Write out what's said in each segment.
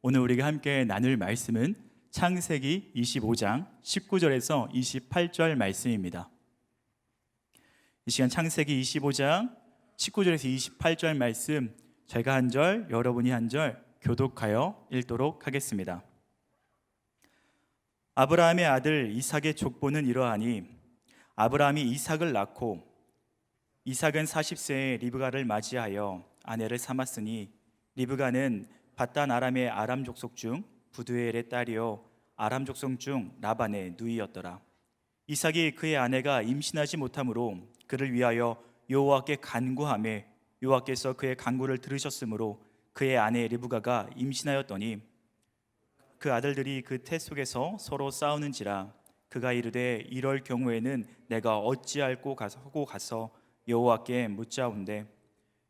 오늘 우리가 함께 나눌 말씀은 창세기 25장 19절에서 28절 말씀입니다. 이 시간 창세기 25장 19절에서 28절 말씀, 제가 한 절, 여러분이 한 절 교독하여 읽도록 하겠습니다. 아브라함의 아들 이삭의 족보는 이러하니, 아브라함이 이삭을 낳고 이삭은 40세에 리브가를 맞이하여 아내를 삼았으니, 리브가는 밧단 아람의 아람 족속 중 부두엘의 딸이요 아람 족속 중 라반의 누이였더라. 이삭이 그의 아내가 임신하지 못하므로 그를 위하여 여호와께 간구하매, 여호와께서 그의 간구를 들으셨으므로 그의 아내 리브가가 임신하였더니, 그 아들들이 그 태 속에서 서로 싸우는지라. 그가 이르되, 이럴 경우에는 내가 어찌할꼬 하고 가서 여호와께 묻자온대.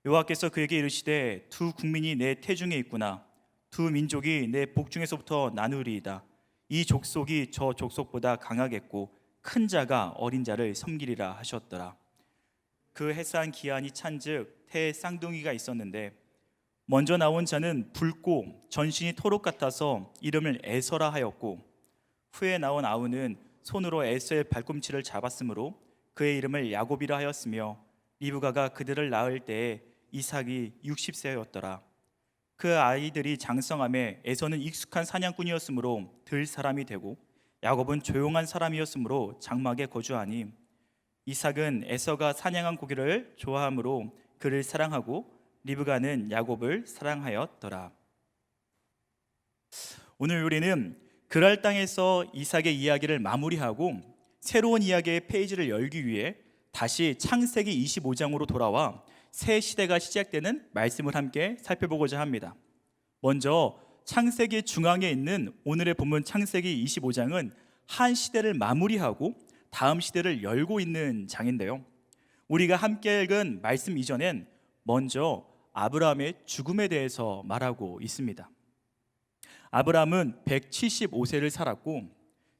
여호와께서 그에게 이르시되, 두 국민이 내 태중에 있구나. 두 민족이 내 복중에서부터 나누리이다. 이 족속이 저 족속보다 강하겠고 큰 자가 어린 자를 섬기리라 하셨더라. 그 해산 기한이 찬즉 태에 쌍둥이가 있었는데, 먼저 나온 자는 붉고 전신이 토록 같아서 이름을 에서라 하였고, 후에 나온 아우는 손으로 에서의 발꿈치를 잡았으므로 그의 이름을 야곱이라 하였으며, 리브가가 그들을 낳을 때에 이삭이 60세였더라. 그 아이들이 장성함에 에서는 익숙한 사냥꾼이었으므로 들 사람이 되고, 야곱은 조용한 사람이었으므로 장막에 거주하니, 이삭은 에서가 사냥한 고기를 좋아하므로 그를 사랑하고 리브가는 야곱을 사랑하였더라. 오늘 우리는 그랄 땅에서 이삭의 이야기를 마무리하고 새로운 이야기의 페이지를 열기 위해 다시 창세기 25장으로 돌아와 새 시대가 시작되는 말씀을 함께 살펴보고자 합니다. 먼저 창세기 중앙에 있는 오늘의 본문 창세기 25장은 한 시대를 마무리하고 다음 시대를 열고 있는 장인데요, 우리가 함께 읽은 말씀 이전엔 먼저 아브라함의 죽음에 대해서 말하고 있습니다. 아브라함은 175세를 살았고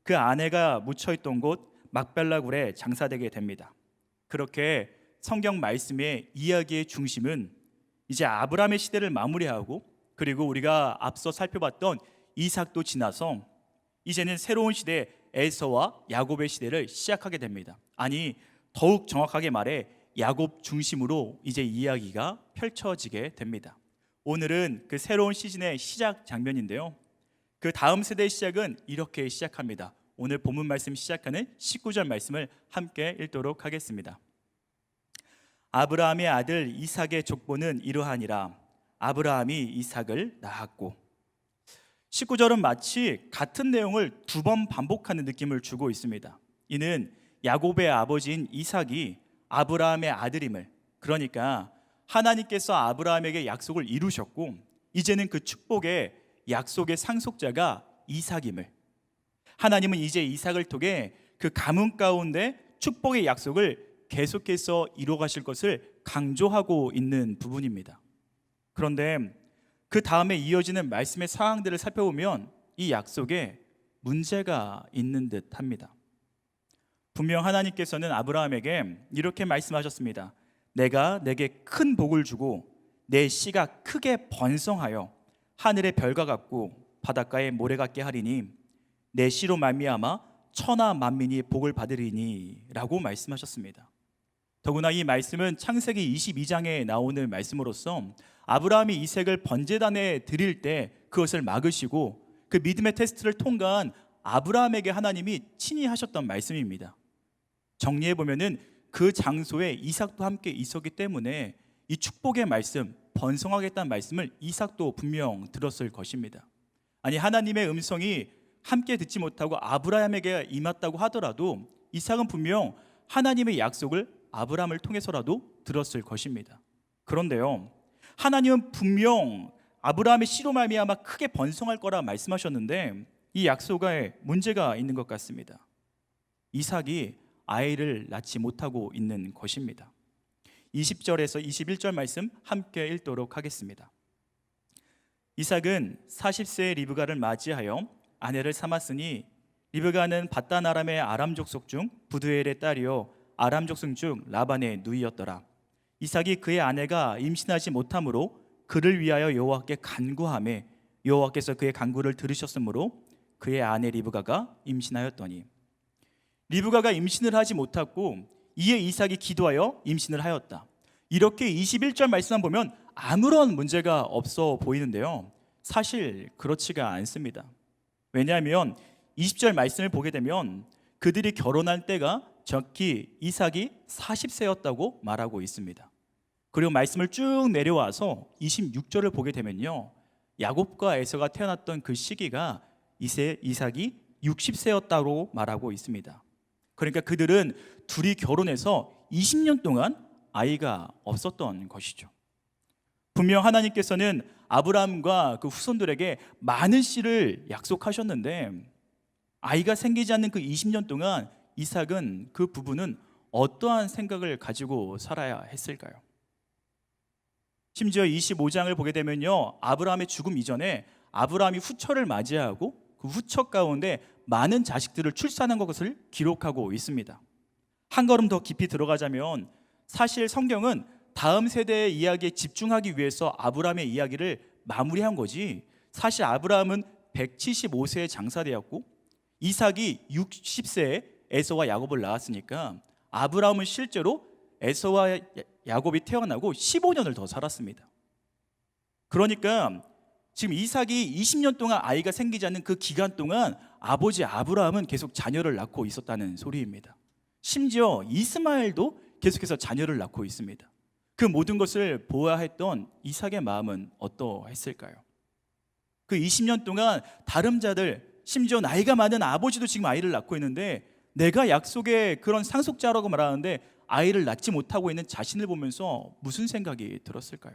그 아내가 묻혀있던 곳 막벨라굴에 장사되게 됩니다. 그렇게 성경 말씀의 이야기의 중심은 이제 아브라함의 시대를 마무리하고, 그리고 우리가 앞서 살펴봤던 이삭도 지나서 이제는 새로운 시대 에서와 야곱의 시대를 시작하게 됩니다. 아니, 더욱 정확하게 말해 야곱 중심으로 이제 이야기가 펼쳐지게 됩니다. 오늘은 그 새로운 시즌의 시작 장면인데요, 그 다음 세대의 시작은 이렇게 시작합니다. 오늘 본문 말씀 시작하는 19절 말씀을 함께 읽도록 하겠습니다. 아브라함의 아들 이삭의 족보는 이러하니라. 아브라함이 이삭을 낳았고. 19절은 마치 같은 내용을 두 번 반복하는 느낌을 주고 있습니다. 이는 야곱의 아버지인 이삭이 아브라함의 아들임을, 그러니까 하나님께서 아브라함에게 약속을 이루셨고 이제는 그 축복의 약속의 상속자가 이삭임을, 하나님은 이제 이삭을 통해 그 가문 가운데 축복의 약속을 계속해서 이루어가실 것을 강조하고 있는 부분입니다. 그런데 그 다음에 이어지는 말씀의 상황들을 살펴보면 이 약속에 문제가 있는 듯 합니다. 분명 하나님께서는 아브라함에게 이렇게 말씀하셨습니다. 내가 내게 큰 복을 주고 내 씨가 크게 번성하여 하늘의 별과 같고 바닷가의 모래 같게 하리니 내 씨로 말미암아 천하 만민이 복을 받으리니 라고 말씀하셨습니다. 더구나 이 말씀은 창세기 22장에 나오는 말씀으로서 아브라함이 이삭을 번제단에 드릴 때 그것을 막으시고 그 믿음의 테스트를 통과한 아브라함에게 하나님이 친히 하셨던 말씀입니다. 정리해보면 그 장소에 이삭도 함께 있었기 때문에 이 축복의 말씀, 번성하겠다는 말씀을 이삭도 분명 들었을 것입니다. 아니, 하나님의 음성이 함께 듣지 못하고 아브라함에게 임했다고 하더라도 이삭은 분명 하나님의 약속을 아브라함을 통해서라도 들었을 것입니다. 그런데요, 하나님은 분명 아브라함의 씨로 말미암아 크게 번성할 거라 말씀하셨는데 이 약속에 문제가 있는 것 같습니다. 이삭이 아이를 낳지 못하고 있는 것입니다. 20절에서 21절 말씀 함께 읽도록 하겠습니다. 이삭은 40세의 리브가를 맞이하여 아내를 삼았으니, 리브가는 밧단 아람의 아람 족속 중 부두엘의 딸이요 아람 족속 중 라반의 누이였더라. 이삭이 그의 아내가 임신하지 못하므로 그를 위하여 여호와께 간구하매 여호와께서 그의 간구를 들으셨으므로 그의 아내 리브가가 임신하였더니 리브가가 임신을 하지 못하고 이에 이삭이 기도하여 임신을 하였다. 이렇게 21절 말씀만 보면 아무런 문제가 없어 보이는데요, 사실 그렇지가 않습니다. 왜냐하면 20절 말씀을 보게 되면 그들이 결혼할 때가 정확히 이삭이 40세였다고 말하고 있습니다. 그리고 말씀을 쭉 내려와서 26절을 보게 되면요, 야곱과 에서가 태어났던 그 시기가 이삭이 60세였다고 말하고 있습니다. 그러니까 그들은 둘이 결혼해서 20년 동안 아이가 없었던 것이죠. 분명 하나님께서는 아브라함과 그 후손들에게 많은 씨를 약속하셨는데 아이가 생기지 않는 그 20년 동안 이삭은, 그 부부는 어떠한 생각을 가지고 살아야 했을까요? 심지어 25장을 보게 되면요, 아브라함의 죽음 이전에 아브라함이 후처를 맞이하고 그 후처 가운데 많은 자식들을 출산한 것을 기록하고 있습니다. 한 걸음 더 깊이 들어가자면 사실 성경은 다음 세대의 이야기에 집중하기 위해서 아브라함의 이야기를 마무리한 거지, 사실 아브라함은 175세에 장사되었고 이삭이 60세에 에서와 야곱을 낳았으니까 아브라함은 실제로 에서와 야곱이 태어나고 15년을 더 살았습니다. 그러니까 지금 이삭이 20년 동안 아이가 생기지 않는 그 기간 동안 아버지 아브라함은 계속 자녀를 낳고 있었다는 소리입니다. 심지어 이스마엘도 계속해서 자녀를 낳고 있습니다. 그 모든 것을 보아했던 이삭의 마음은 어떠했을까요? 그 20년 동안 다름자들, 심지어 나이가 많은 아버지도 지금 아이를 낳고 있는데 내가 약속의 그런 상속자라고 말하는데 아이를 낳지 못하고 있는 자신을 보면서 무슨 생각이 들었을까요?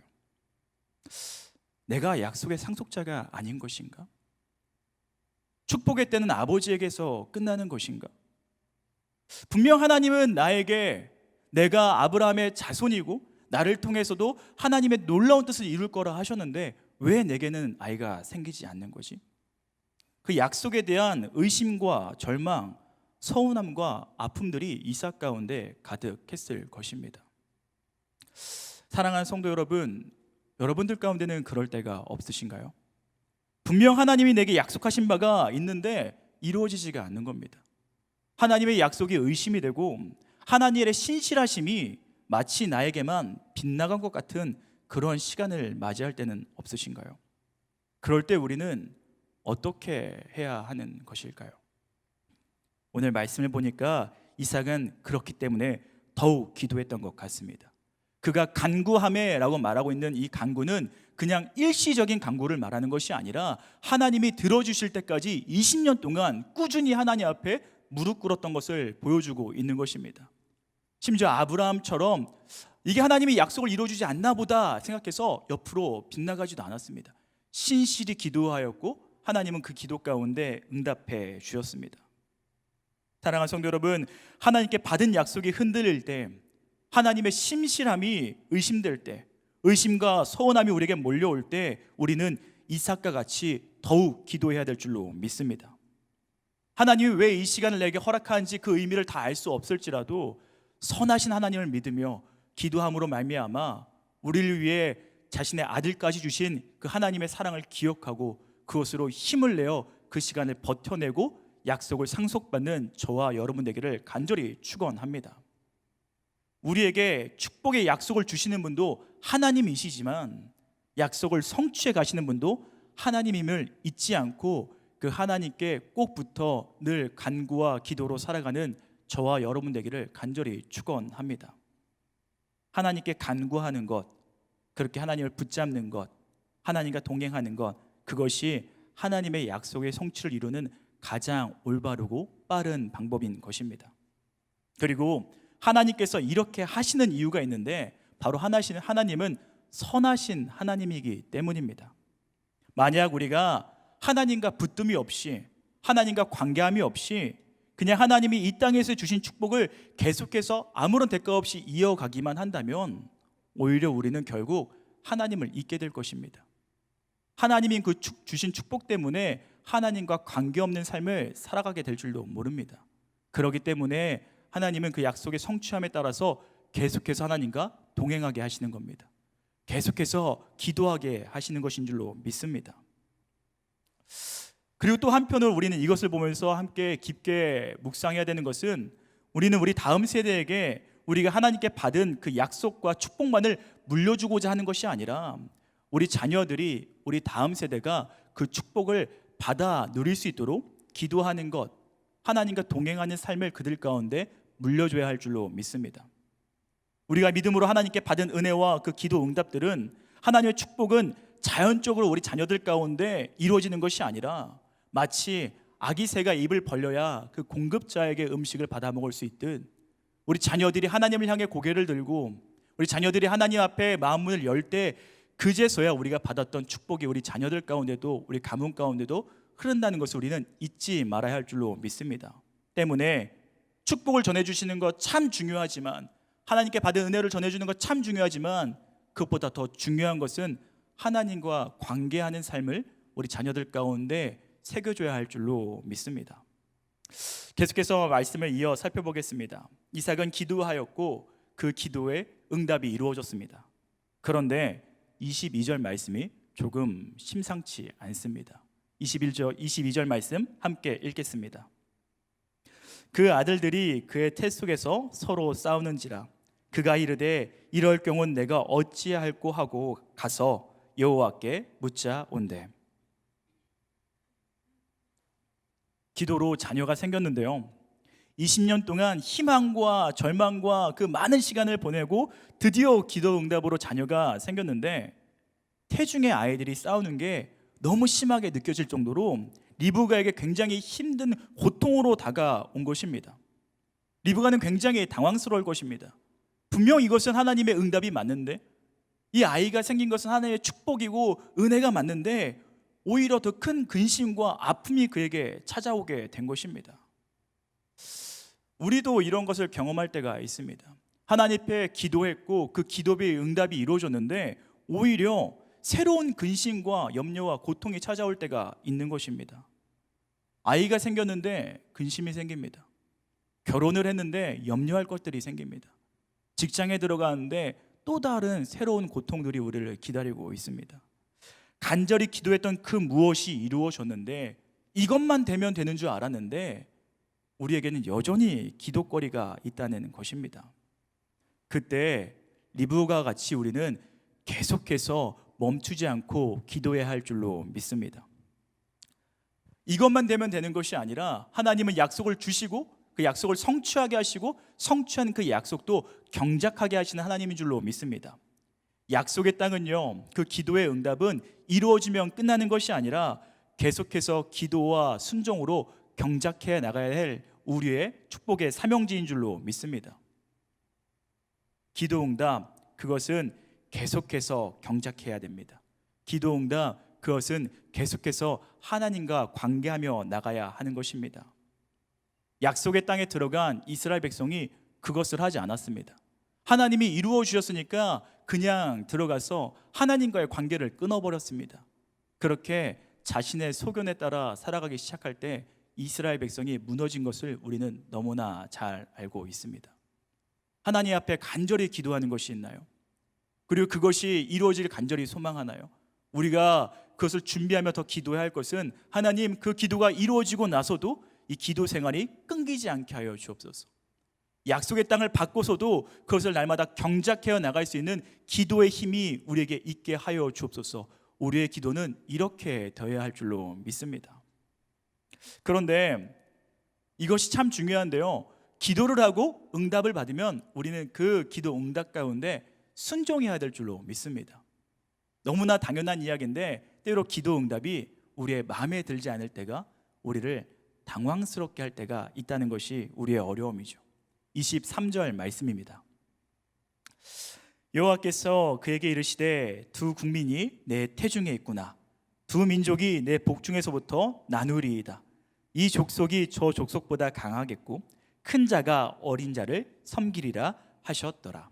내가 약속의 상속자가 아닌 것인가? 축복의 때는 아버지에게서 끝나는 것인가? 분명 하나님은 나에게 내가 아브라함의 자손이고 나를 통해서도 하나님의 놀라운 뜻을 이룰 거라 하셨는데 왜 내게는 아이가 생기지 않는 거지? 그 약속에 대한 의심과 절망, 서운함과 아픔들이 이삭 가운데 가득했을 것입니다. 사랑하는 성도 여러분, 여러분들 가운데는 그럴 때가 없으신가요? 분명 하나님이 내게 약속하신 바가 있는데 이루어지지가 않는 겁니다. 하나님의 약속이 의심이 되고 하나님의 신실하심이 마치 나에게만 빗나간 것 같은 그런 시간을 맞이할 때는 없으신가요? 그럴 때 우리는 어떻게 해야 하는 것일까요? 오늘 말씀을 보니까 이삭은 그렇기 때문에 더욱 기도했던 것 같습니다. 그가 간구하매라고 말하고 있는 이 간구는 그냥 일시적인 간구를 말하는 것이 아니라 하나님이 들어주실 때까지 20년 동안 꾸준히 하나님 앞에 무릎 꿇었던 것을 보여주고 있는 것입니다. 심지어 아브라함처럼 이게 하나님이 약속을 이루어주지 않나 보다 생각해서 옆으로 빗나가지도 않았습니다. 신실히 기도하였고 하나님은 그 기도 가운데 응답해 주셨습니다. 사랑하는 성도 여러분, 하나님께 받은 약속이 흔들릴 때, 하나님의 심실함이 의심될 때, 의심과 서운함이 우리에게 몰려올 때 우리는 이삭과 같이 더욱 기도해야 될 줄로 믿습니다. 하나님이 왜 이 시간을 내게 허락하는지 그 의미를 다 알 수 없을지라도 선하신 하나님을 믿으며 기도함으로 말미암아 우리를 위해 자신의 아들까지 주신 그 하나님의 사랑을 기억하고 그것으로 힘을 내어 그 시간을 버텨내고 약속을 상속받는 저와 여러분 되기를 간절히 축원합니다. 우리에게 축복의 약속을 주시는 분도 하나님이시지만 약속을 성취해 가시는 분도 하나님임을 잊지 않고 그 하나님께 꼭 붙어 늘 간구와 기도로 살아가는 저와 여러분 되기를 간절히 축원합니다. 하나님께 간구하는 것, 그렇게 하나님을 붙잡는 것, 하나님과 동행하는 것, 그것이 하나님의 약속의 성취를 이루는 가장 올바르고 빠른 방법인 것입니다. 그리고 하나님께서 이렇게 하시는 이유가 있는데 바로 하나님은 선하신 하나님이기 때문입니다. 만약 우리가 하나님과 붙듦이 없이, 하나님과 관계함이 없이 그냥 하나님이 이 땅에서 주신 축복을 계속해서 아무런 대가 없이 이어가기만 한다면 오히려 우리는 결국 하나님을 잊게 될 것입니다. 하나님이 그 주신 축복 때문에 하나님과 관계없는 삶을 살아가게 될 줄도 모릅니다. 그렇기 때문에 하나님은 그 약속의 성취함에 따라서 계속해서 하나님과 동행하게 하시는 겁니다. 계속해서 기도하게 하시는 것인 줄로 믿습니다. 그리고 또 한편으로 우리는 이것을 보면서 함께 깊게 묵상해야 되는 것은, 우리는 우리 다음 세대에게 우리가 하나님께 받은 그 약속과 축복만을 물려주고자 하는 것이 아니라, 우리 자녀들이, 우리 다음 세대가 그 축복을 받아 누릴 수 있도록 기도하는 것, 하나님과 동행하는 삶을 그들 가운데 물려줘야 할 줄로 믿습니다. 우리가 믿음으로 하나님께 받은 은혜와 그 기도 응답들은, 하나님의 축복은 자연적으로 우리 자녀들 가운데 이루어지는 것이 아니라, 마치 아기 새가 입을 벌려야 그 공급자에게 음식을 받아 먹을 수 있듯, 우리 자녀들이 하나님을 향해 고개를 들고 우리 자녀들이 하나님 앞에 마음문을 열 때, 그제서야 우리가 받았던 축복이 우리 자녀들 가운데도, 우리 가문 가운데도 흐른다는 것을 우리는 잊지 말아야 할 줄로 믿습니다. 때문에 축복을 전해주시는 것 참 중요하지만, 하나님께 받은 은혜를 전해주는 것 참 중요하지만, 그것보다 더 중요한 것은 하나님과 관계하는 삶을 우리 자녀들 가운데 새겨줘야 할 줄로 믿습니다. 계속해서 말씀을 이어 살펴보겠습니다. 이삭은 기도하였고 그 기도에 응답이 이루어졌습니다. 그런데 22절 말씀이 조금 심상치 않습니다. 22절 말씀 함께 읽겠습니다. 그 아들들이 그의 태 속에서 서로 싸우는지라. 그가 이르되 이럴 경우는 내가 어찌할꼬 하고 가서 여호와께 묻자 온대. 기도로 자녀가 생겼는데요, 20년 동안 희망과 절망과 그 많은 시간을 보내고 드디어 기도 응답으로 자녀가 생겼는데, 태중의 아이들이 싸우는 게 너무 심하게 느껴질 정도로 리브가에게 굉장히 힘든 고통으로 다가온 것입니다. 리브가는 굉장히 당황스러울 것입니다. 분명 이것은 하나님의 응답이 맞는데, 이 아이가 생긴 것은 하나님의 축복이고 은혜가 맞는데, 오히려 더 큰 근심과 아픔이 그에게 찾아오게 된 것입니다. 우리도 이런 것을 경험할 때가 있습니다. 하나님 앞에 기도했고 그 기도의 응답이 이루어졌는데, 오히려 새로운 근심과 염려와 고통이 찾아올 때가 있는 것입니다. 아이가 생겼는데 근심이 생깁니다. 결혼을 했는데 염려할 것들이 생깁니다. 직장에 들어가는데 또 다른 새로운 고통들이 우리를 기다리고 있습니다. 간절히 기도했던 그 무엇이 이루어졌는데, 이것만 되면 되는 줄 알았는데 우리에게는 여전히 기도거리가 있다는 것입니다. 그때 리브가 같이 우리는 계속해서 멈추지 않고 기도해야 할 줄로 믿습니다. 이것만 되면 되는 것이 아니라, 하나님은 약속을 주시고 그 약속을 성취하게 하시고, 성취한 그 약속도 경작하게 하시는 하나님인 줄로 믿습니다. 약속의 땅은요, 그 기도의 응답은 이루어지면 끝나는 것이 아니라 계속해서 기도와 순종으로 경작해 나가야 할 우리의 축복의 사명지인 줄로 믿습니다. 기도 응답, 그것은 계속해서 경작해야 됩니다. 기도 응답, 그것은 계속해서 하나님과 관계하며 나가야 하는 것입니다. 약속의 땅에 들어간 이스라엘 백성이 그것을 하지 않았습니다. 하나님이 이루어 주셨으니까 그냥 들어가서 하나님과의 관계를 끊어버렸습니다. 그렇게 자신의 소견에 따라 살아가기 시작할 때 이스라엘 백성이 무너진 것을 우리는 너무나 잘 알고 있습니다. 하나님 앞에 간절히 기도하는 것이 있나요? 그리고 그것이 이루어질 간절히 소망하나요? 우리가 그것을 준비하며 더 기도해야 할 것은, 하나님, 그 기도가 이루어지고 나서도 이 기도 생활이 끊기지 않게 하여 주옵소서. 약속의 땅을 받고서도 그것을 날마다 경작해어 나갈 수 있는 기도의 힘이 우리에게 있게 하여 주옵소서. 우리의 기도는 이렇게 되어야 할 줄로 믿습니다. 그런데 이것이 참 중요한데요, 기도를 하고 응답을 받으면 우리는 그 기도 응답 가운데 순종해야 될 줄로 믿습니다. 너무나 당연한 이야기인데, 때로 기도 응답이 우리의 마음에 들지 않을 때가, 우리를 당황스럽게 할 때가 있다는 것이 우리의 어려움이죠. 23절 말씀입니다. 여호와께서 그에게 이르시되 두 국민이 내 태중에 있구나. 두 민족이 내 복중에서부터 나누리이다. 이 족속이 저 족속보다 강하겠고 큰 자가 어린 자를 섬기리라 하셨더라.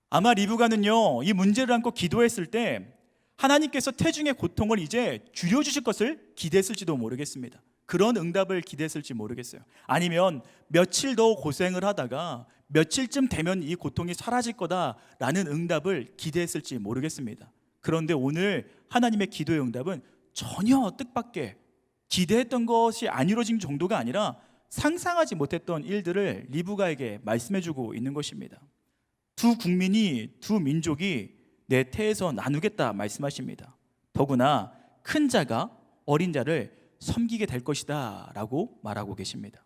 아마 리브가는요, 이 문제를 안고 기도했을 때 하나님께서 태중의 고통을 이제 줄여주실 것을 기대했을지도 모르겠습니다. 그런 응답을 기대했을지 모르겠어요. 아니면 며칠 더 고생을 하다가 며칠쯤 되면 이 고통이 사라질 거다라는 응답을 기대했을지 모르겠습니다. 그런데 오늘 하나님의 기도의 응답은 전혀 뜻밖의 기대했던 것이 안 이루어진 정도가 아니라 상상하지 못했던 일들을 리브가에게 말씀해주고 있는 것입니다. 두 국민이, 두 민족이 내 태에서 나누겠다 말씀하십니다. 더구나 큰 자가 어린 자를 섬기게 될 것이다 라고 말하고 계십니다.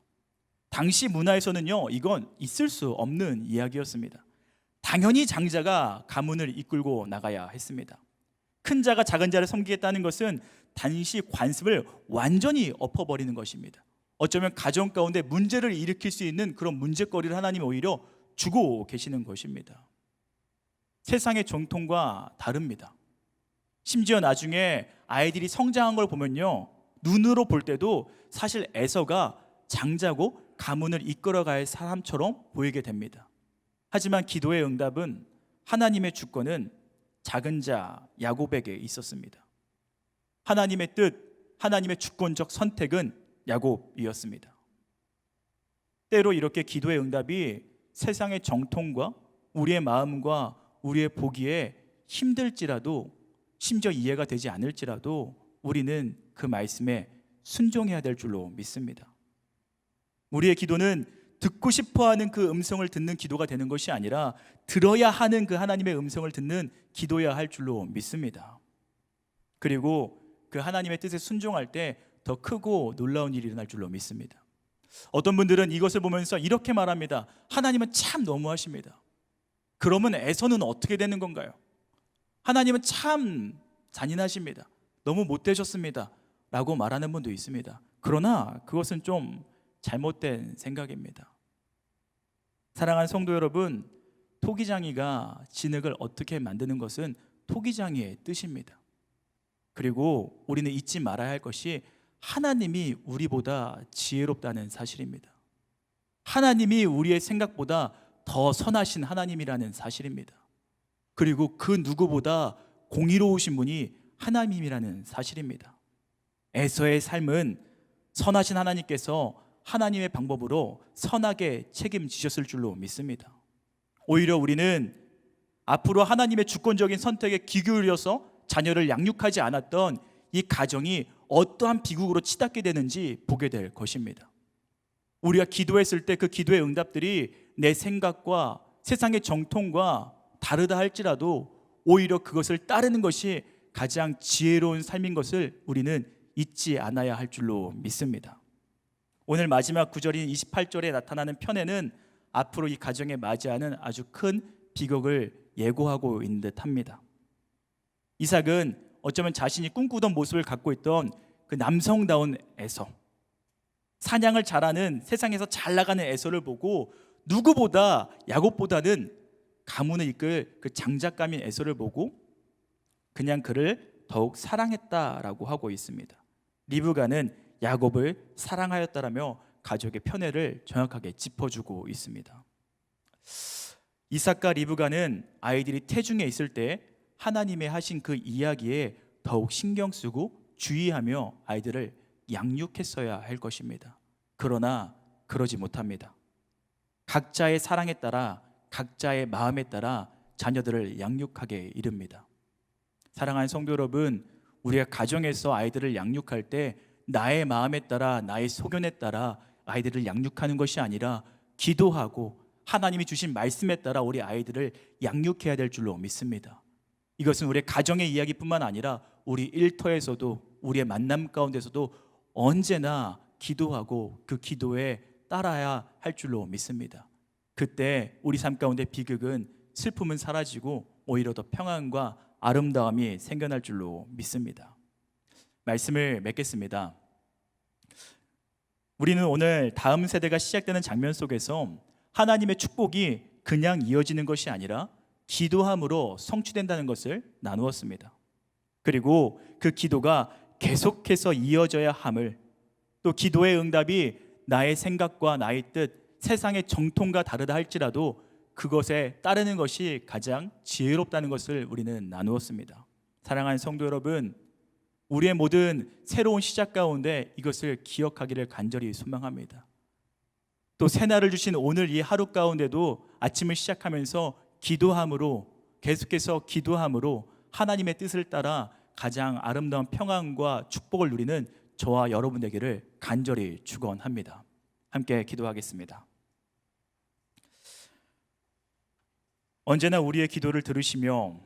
당시 문화에서는요, 이건 있을 수 없는 이야기였습니다. 당연히 장자가 가문을 이끌고 나가야 했습니다. 큰 자가 작은 자를 섬기겠다는 것은 당시 관습을 완전히 엎어버리는 것입니다. 어쩌면 가정 가운데 문제를 일으킬 수 있는 그런 문제거리를 하나님이 오히려 주고 계시는 것입니다. 세상의 정통과 다릅니다. 심지어 나중에 아이들이 성장한 걸 보면요, 눈으로 볼 때도 사실 에서가 장자고 가문을 이끌어갈 사람처럼 보이게 됩니다. 하지만 기도의 응답은 하나님의 주권은 작은 자 야곱에게 있었습니다. 하나님의 뜻, 하나님의 주권적 선택은 야곱이었습니다. 때로 이렇게 기도의 응답이 세상의 정통과 우리의 마음과 우리의 보기에 힘들지라도, 심지어 이해가 되지 않을지라도 우리는 그 말씀에 순종해야 될 줄로 믿습니다. 우리의 기도는 듣고 싶어하는 그 음성을 듣는 기도가 되는 것이 아니라 들어야 하는 그 하나님의 음성을 듣는 기도여야 할 줄로 믿습니다. 그리고 그 하나님의 뜻에 순종할 때 더 크고 놀라운 일이 일어날 줄로 믿습니다. 어떤 분들은 이것을 보면서 이렇게 말합니다. 하나님은 참 너무하십니다. 그러면 에서는 어떻게 되는 건가요? 하나님은 참 잔인하십니다. 너무 못되셨습니다 라고 말하는 분도 있습니다. 그러나 그것은 좀 잘못된 생각입니다. 사랑하는 성도 여러분, 토기장이가 진흙을 어떻게 만드는 것은 토기장이의 뜻입니다. 그리고 우리는 잊지 말아야 할 것이 하나님이 우리보다 지혜롭다는 사실입니다. 하나님이 우리의 생각보다 더 선하신 하나님이라는 사실입니다. 그리고 그 누구보다 공의로우신 분이 하나님이라는 사실입니다. 에서의 삶은 선하신 하나님께서 하나님의 방법으로 선하게 책임지셨을 줄로 믿습니다. 오히려 우리는 앞으로 하나님의 주권적인 선택에 귀 기울여서 자녀를 양육하지 않았던 이 가정이 어떠한 비극으로 치닫게 되는지 보게 될 것입니다. 우리가 기도했을 때 그 기도의 응답들이 내 생각과 세상의 정통과 다르다 할지라도 오히려 그것을 따르는 것이 가장 지혜로운 삶인 것을 우리는 잊지 않아야 할 줄로 믿습니다. 오늘 마지막 구절인 28절에 나타나는 편에는 앞으로 이 가정에 맞이하는 아주 큰 비극을 예고하고 있는 듯합니다. 이삭은 어쩌면 자신이 꿈꾸던 모습을 갖고 있던 그 남성다운 에서, 사냥을 잘하는, 세상에서 잘 나가는 에서를 보고 누구보다, 야곱보다는 가문을 이끌 그 장작감인 에서를 보고 그냥 그를 더욱 사랑했다라고 하고 있습니다. 리브가는 야곱을 사랑하였다라며 가족의 편애를 정확하게 짚어주고 있습니다. 이삭과 리브가는 아이들이 태중에 있을 때 하나님의 하신 그 이야기에 더욱 신경 쓰고 주의하며 아이들을 양육했어야 할 것입니다. 그러나 그러지 못합니다. 각자의 사랑에 따라, 각자의 마음에 따라 자녀들을 양육하게 이릅니다. 사랑하는 성도 여러분, 우리가 가정에서 아이들을 양육할 때 나의 마음에 따라, 나의 소견에 따라 아이들을 양육하는 것이 아니라 기도하고 하나님이 주신 말씀에 따라 우리 아이들을 양육해야 될 줄로 믿습니다. 이것은 우리의 가정의 이야기뿐만 아니라 우리 일터에서도, 우리의 만남 가운데서도 언제나 기도하고 그 기도에 따라야 할 줄로 믿습니다. 그때 우리 삶 가운데 비극은, 슬픔은 사라지고 오히려 더 평안과 아름다움이 생겨날 줄로 믿습니다. 말씀을 맺겠습니다. 우리는 오늘 다음 세대가 시작되는 장면 속에서 하나님의 축복이 그냥 이어지는 것이 아니라 기도함으로 성취된다는 것을 나누었습니다. 그리고 그 기도가 계속해서 이어져야 함을, 또 기도의 응답이 나의 생각과 나의 뜻, 세상의 정통과 다르다 할지라도 그것에 따르는 것이 가장 지혜롭다는 것을 우리는 나누었습니다. 사랑하는 성도 여러분, 우리의 모든 새로운 시작 가운데 이것을 기억하기를 간절히 소망합니다. 또 새날을 주신 오늘 이 하루 가운데도 아침을 시작하면서 기도함으로, 계속해서 기도함으로 하나님의 뜻을 따라 가장 아름다운 평안과 축복을 누리는 저와 여러분 되기를 간절히 축원합니다. 함께 기도하겠습니다. 언제나 우리의 기도를 들으시며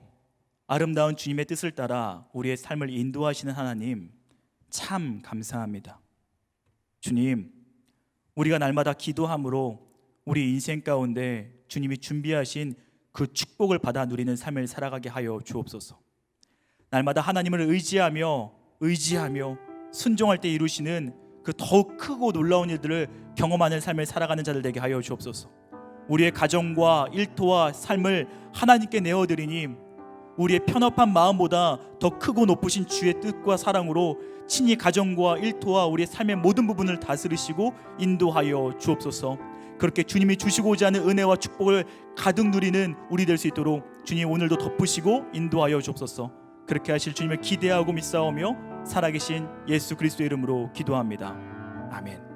아름다운 주님의 뜻을 따라 우리의 삶을 인도하시는 하나님, 참 감사합니다. 주님, 우리가 날마다 기도함으로 우리 인생 가운데 주님이 준비하신 그 축복을 받아 누리는 삶을 살아가게 하여 주옵소서. 날마다 하나님을 의지하며 순종할 때 이루시는 그 더욱 크고 놀라운 일들을 경험하는 삶을 살아가는 자들 되게 하여 주옵소서. 우리의 가정과 일터와 삶을 하나님께 내어드리니 우리의 편협한 마음보다 더 크고 높으신 주의 뜻과 사랑으로 친히 가정과 일터와 우리의 삶의 모든 부분을 다스리시고 인도하여 주옵소서. 그렇게 주님이 주시고자 하는 은혜와 축복을 가득 누리는 우리 될 수 있도록 주님 오늘도 덮으시고 인도하여 주옵소서. 그렇게 하실 주님을 기대하고 믿사오며 살아계신 예수 그리스도의 이름으로 기도합니다. 아멘.